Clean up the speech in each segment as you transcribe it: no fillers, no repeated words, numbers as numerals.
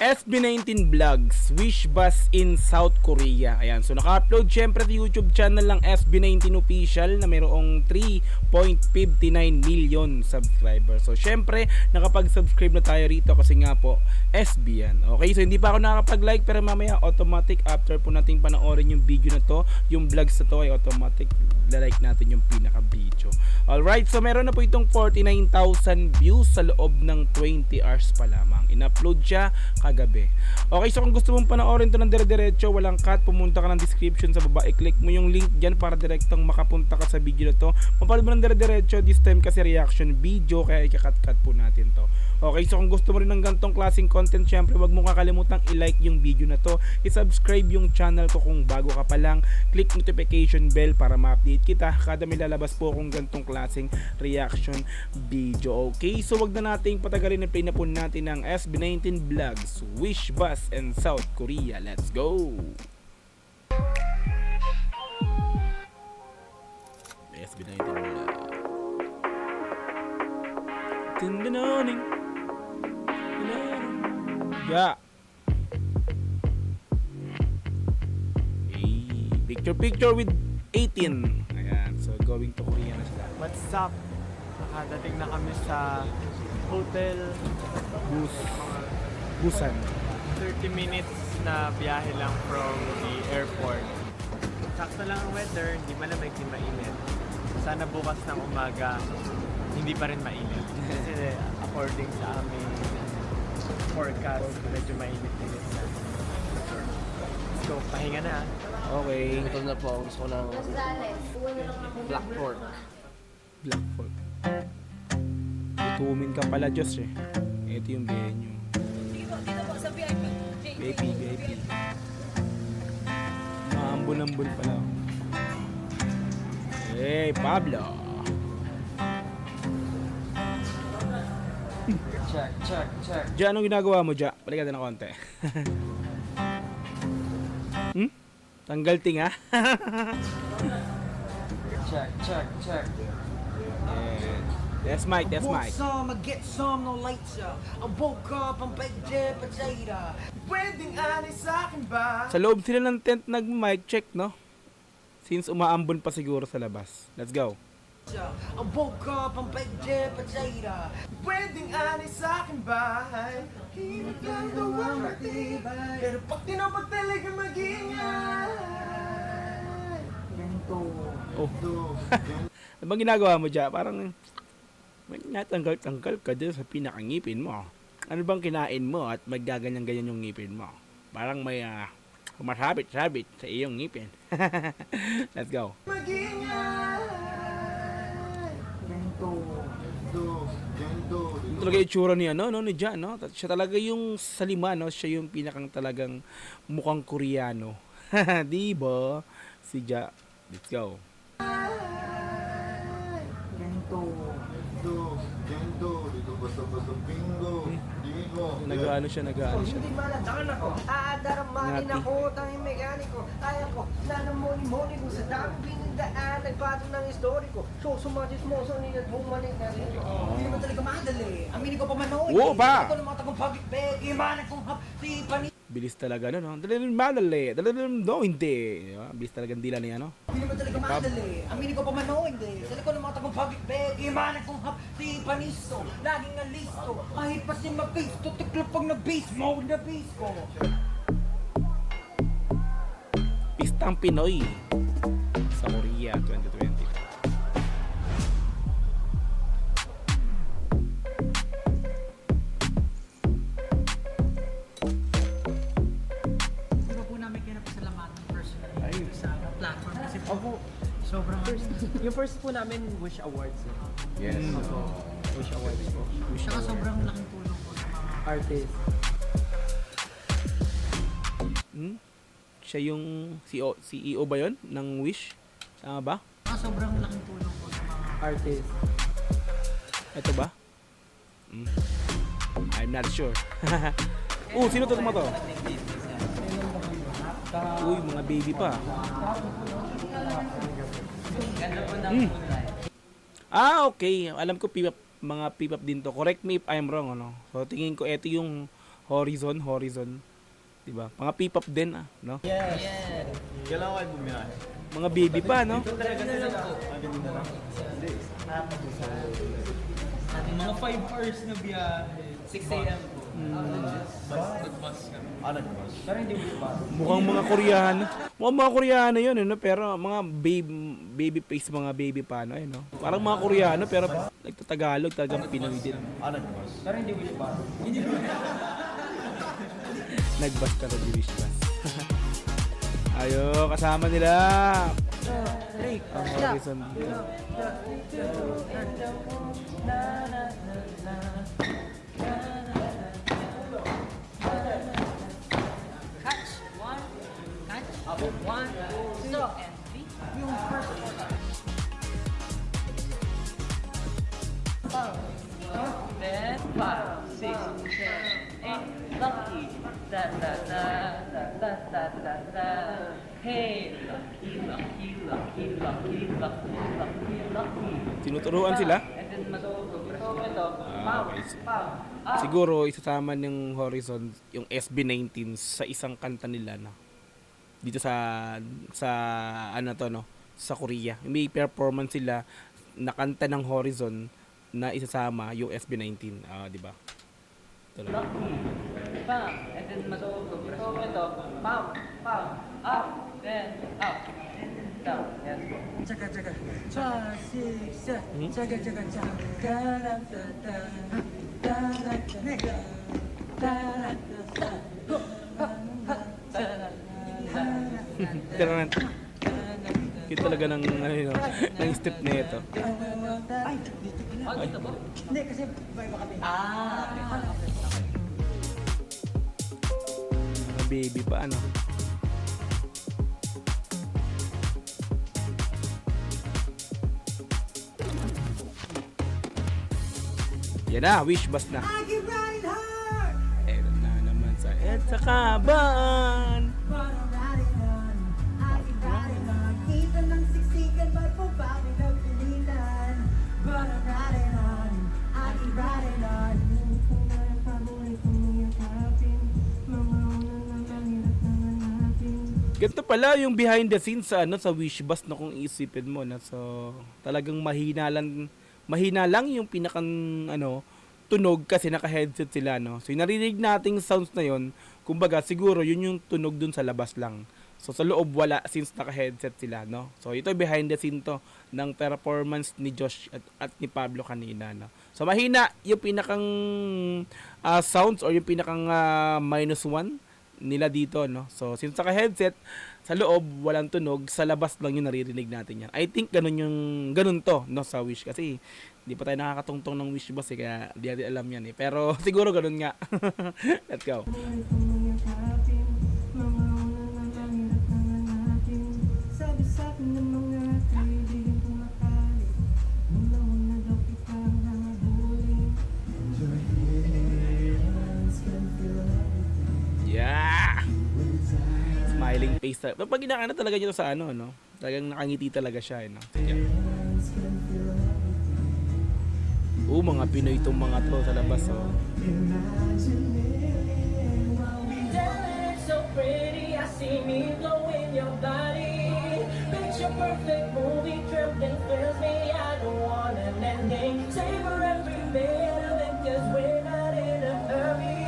SB19 Vlogs, Wish Bus in South Korea. Ayan, so naka-upload syempre sa YouTube channel ng SB19 Official na mayroong 3.59 million subscribers. So syempre, nakapag-subscribe na tayo rito kasi nga po, SB yan. Okay, so hindi pa ako nakapag-like pero mamaya automatic after po nating panoorin yung video na to, yung vlogs na to ay automatic like natin yung pinaka-video. Alright, so meron na po itong 49,000 views sa loob ng 20 hours pa lamang. In-upload siya kagabi. Okay, so kung gusto mong panoorin to ng dire-diretso, walang cut, pumunta ka ng description sa baba, i-click mo yung link dyan para direktang makapunta ka sa video na to. Mapanood mo ng dire-diretso, this time kasi reaction video, kaya ika-cut po natin to. Okay, so kung gusto mo rin ng gantong klaseng content, syempre wag mo kakalimutang i-like yung video na to, i-subscribe yung channel ko kung bago ka pa lang, click notification bell para ma-update kita kada may lalabas po akong gantong klaseng reaction video. Okay, so wag na nating patagalin, play na po natin ng SB19 Vlogs, Wish Bus in South Korea. Let's go! SB19 Vlogs. Tindaning. Yeah. Hey, picture with 18. Ayan, so going to Korea na sila. What's up? Nakadating na kami sa hotel. Busan. 30 minutes na biyahe lang from the airport. Sakto lang ang weather, hindi malamig, hindi mainit. Sana bukas ng umaga, hindi pa rin mainit. Kasi according sa aming forecast, medyo mainit-init na. So, pahinga na. Okay. Ito na po, gusto ko ng black pork. Black Fork. Itumin ka pala, Diyos eh. Ito yung venue. Dito po sa VIP. VIP. Maambul-ambul pala. Hey, Pablo. Check. Ja, anong ginagawa mo, Ja? Balikan na konti. Tanggal tinga? Check. Yes, Mike. Want some, I get some, no later. I woke up, I'm baked dead potato. Pwedeng ani sa akin ba? Sa loob sila ng tent nag-mic check, no? Since umaambon pa siguro sa labas. Let's go. I woke up, I'm baked dead potato. Pwedeng ani sa akin ba? Hirap lang gawa matibay. Pero pag tinapag talaga mag-ingay. Oh. Ano bang ginagawa mo, Ja? Parang natanggal-tanggal ka dito sa pinakangipin mo. Ano bang kinain mo at maggaganyan-ganyan yung ngipin mo? Parang may masabit-sabit sa iyong ngipin. Let's go. Ito talaga yung tsura niya, no, ni Ja, no? Siya talaga yung sa lima, no? Siya yung pinakang talagang mukhang Koreano. Diba? Si Ja. Let's go. Nag-ano siya. Hindi maladakan ako, aadaramanin Ngati. ako, tanging mekaniko. Kaya ko, nanamoni-moni ko sa dami pinindaan, nagpatong ng historiko. So, sumatis mo, so ninat bumalik na rin. Hindi naman talaga madali. Aminin ko pa manoy. Oo ba? Ito naman takong public bag, imanan kong hapti, pani. Bilis talaga, no? Madali. No, hindi. Bilis talaga ang dila niya, no? Hindi naman talaga madali. Aminin ko pa manoy. Sila ko naman takong public bag, imanan kong hapti, panisto. Laging alisto. Kahit pa si mapisto, tiklop pag na-base mo, na-base ko. Pistang Pinoy sa Korea 2020. Di ba po namin kinapasalamatan personally sa platform kasi po sobrang Yung first po namin, Wish Awards. Yes. Wish Awards po. saka sobrang laking tulong po sa mga Artist. Siya yung CEO ba yon ng Wish? Tama ba? sobrang laking tulong po sa mga Artist. Ito ba? I'm not sure. Sino to to? Uy, mga baby pa. Okay. Alam ko P-pop, mga P-pop din to. Correct me if I'm wrong, ano. So tingin ko ito yung Horizon. Diba? Mga P-pop din, no? Kailangan kayo bumiyahe. Mga baby pa, no? Mga 5 hours na biyahe. 6 a.m. po. Nag-bus kami. Nag-bus. Pero hindi mo ba? Mukhang mga Koreano. Mukhang mga Koreano yun, no? Pero mga baby face, mga baby pa, no? No? Parang mga Koreano, pero nagtatagalog, talagang Pinoy din. Nag-bus. Pero hindi mo ba? Nag-bus ka rin, wish bus. Ayo, kasama nila. Ang Horizon dito. Catch. 1. Catch. 1, 2, and 3. Yung first one. Then 5, 6, 7, 8. Lucky. Da da da da da da da da. Hey, lucky. Tinuturuan sila. And then matutugtog. So ito, Okay. Siguro isasama ng Horizon yung SB19 sa isang kanta nila, no? Dito sa ano to, no? Sa Korea. May performance sila na kanta ng Horizon na isasama yung SB19, di ba? Ito lang. Pam, and then matutugtog. So ito, pam, up, then up, down. Yes. Chaka chaka. 5, 6, 7. Chaka chaka chaka. Da da da da. Da da da. Da da da. Go. Ha ha. Da da da. Pero kita talaga ng ano yun, ng step na ito. Ay, dito pala. Dito ba? Hindi, kasi iba kami. Mga baby pa, ano? Yan na, wish bus na. Eto na naman sa EDSA Kaban. Ganito pala yung behind the scenes sa sa wish bus na kung iisipin mo na. So talagang mahina lang yung pinakang tunog kasi naka-headset sila, no. So yung narinig nating sounds na yon, kumbaga siguro yun yung tunog dun sa labas lang. So sa loob wala since naka-headset sila, no. So ito behind the scene to ng performance ni Josh at ni Pablo kanina, no. So mahina yung pinakang sounds or yung pinakang -1 nila dito, no. So since naka-headset, sa loob walang tunog, sa labas lang yung naririnig natin yan. I think ganun to, no, sa Wish kasi hindi pa tayo nakakatungtong ng Wish bus kaya di natin alam yan pero siguro ganun nga. Let's go. Yeah! Smiling face. Pag ginakana talaga niya sa no? Talagang nakangiti talaga siya, no? Yeah. Mga Pinoy itong mga to sa labas, oh. So pretty, I see me blowing your body. Picture perfect movie trip that fills me. I don't want an ending. Savor every minute of it, 'cause we're not in a hurry.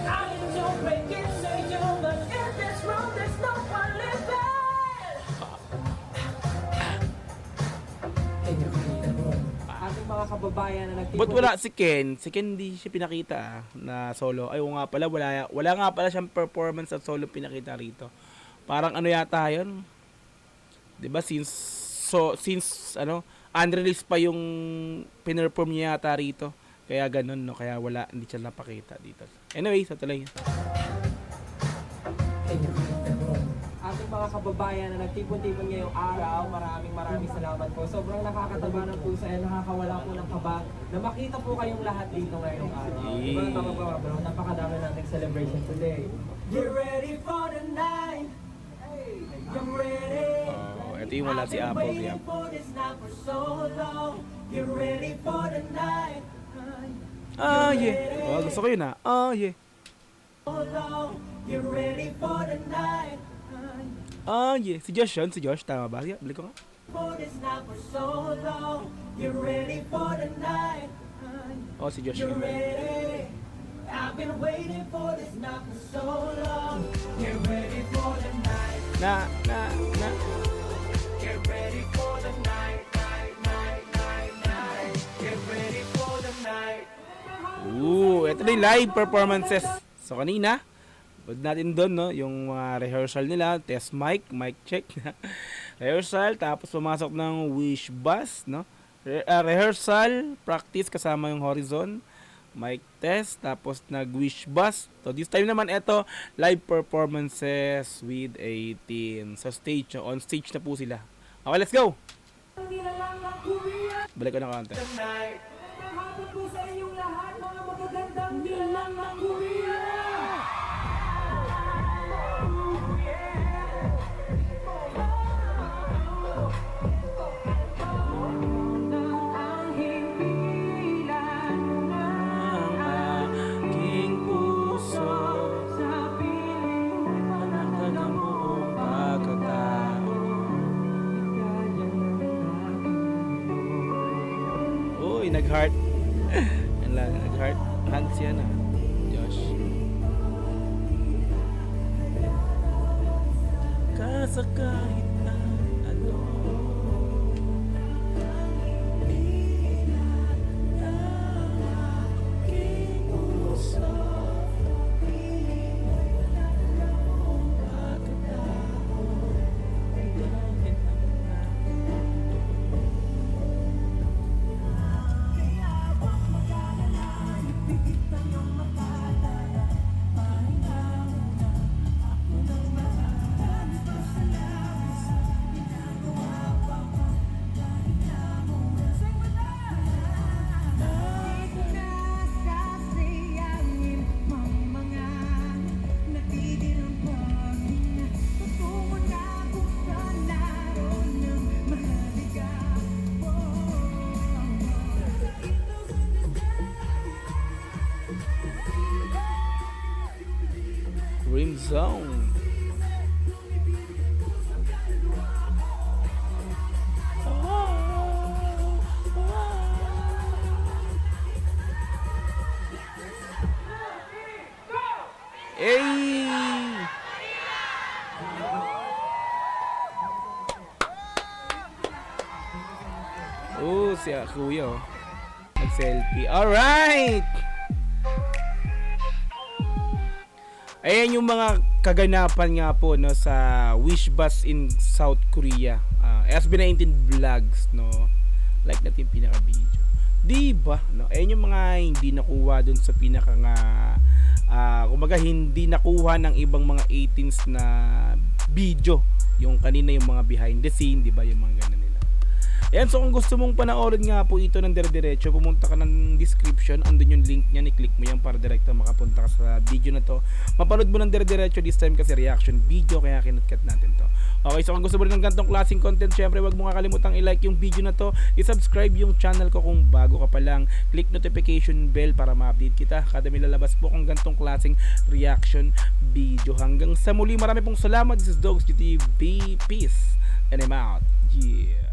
I need to break it, say you, but if it's wrong, there's no one living. Ating mga kababayan na nagtipon. But wala si Ken. Si Ken hindi siya pinakita na solo. Ay, nga pala, wala nga pala siyang performance at solo pinakita rito. Parang ano yata yun? 'Di ba since unreleased pa yung pinerform niya yata rito. Kaya ganun, no? Kaya hindi siya napakita dito. Anyway, sa tuloy. Ating mga kababayan na nagtipon-tipon ngayong araw, maraming salamat po. Sobrang nakakataba ng puso at nakakawala po ng kaba na makita po kayong lahat dito ngayong araw. Diba mga kababayan, napakadami nating celebration today. Get ready for the night. I'm ready. Ito yung wala si Apple. Waiting for this night for so long. Get ready for the night. Yeah. Gusto ko yun, yeah. You're ready for the night. Ah, yeah. Si Josh yun. Si Josh. Tama ba? Yeah, balik ko nga. For this night for so long. You're ready for the night. Oh, si Josh You're yun. ready. I've been waiting for this night for so long. Get ready for the night. Na. Get ready for the night. Get ready for the night. Ito na yung live performances. So, kanina, pag natin doon, no, yung mga rehearsal nila, test mic check, rehearsal, tapos pumasok ng Wish Bus, no, rehearsal, practice kasama yung Horizon, mic test, tapos nag-Wish Bus. So, this time naman, ito, live performances with 18. Sa stage, on stage na po sila. Okay, let's go! Balik ko na konti. Hapon po sa inyong lahat, mga magagandang nilalang ng Korea! Nag-heart. Nag-heart. Hands yan ah. Josh. Kasa kahit na ano. Dream Zone. Hey! Oh, si Kuya oh. Nag-selfie. Alright! Ayan yung mga kaganapan nga po no sa Wish Bus in South Korea. SB19 vlogs no. Like natin yung pinaka-video. Diba? No? Ayan yung mga hindi nakuha dun sa pinaka nga kumbaga hindi nakuha ng ibang mga 18s na video. Yung kanina yung mga behind the scene, diba? Yung mga ganun nila. Ayan, so kung gusto mong panoorin nga po ito ng dire-diretso, pumunta ka ng description, andun yung link niya, i-click mo yan para direkta makapunta ka sa video na to. Mapanood mo ng dire-diretso this time kasi reaction video, kaya kinutkat natin to. Okay, so kung gusto mo rin ng ganitong klaseng content, syempre wag mo kakalimutang i-like yung video na to, i-subscribe yung channel ko kung bago ka pa lang, click notification bell para ma-update kita kada may lalabas po kung ganitong klaseng reaction video. Hanggang sa muli, marami pong salamat. This is Dogs GTV. Peace and I'm out. Yeah.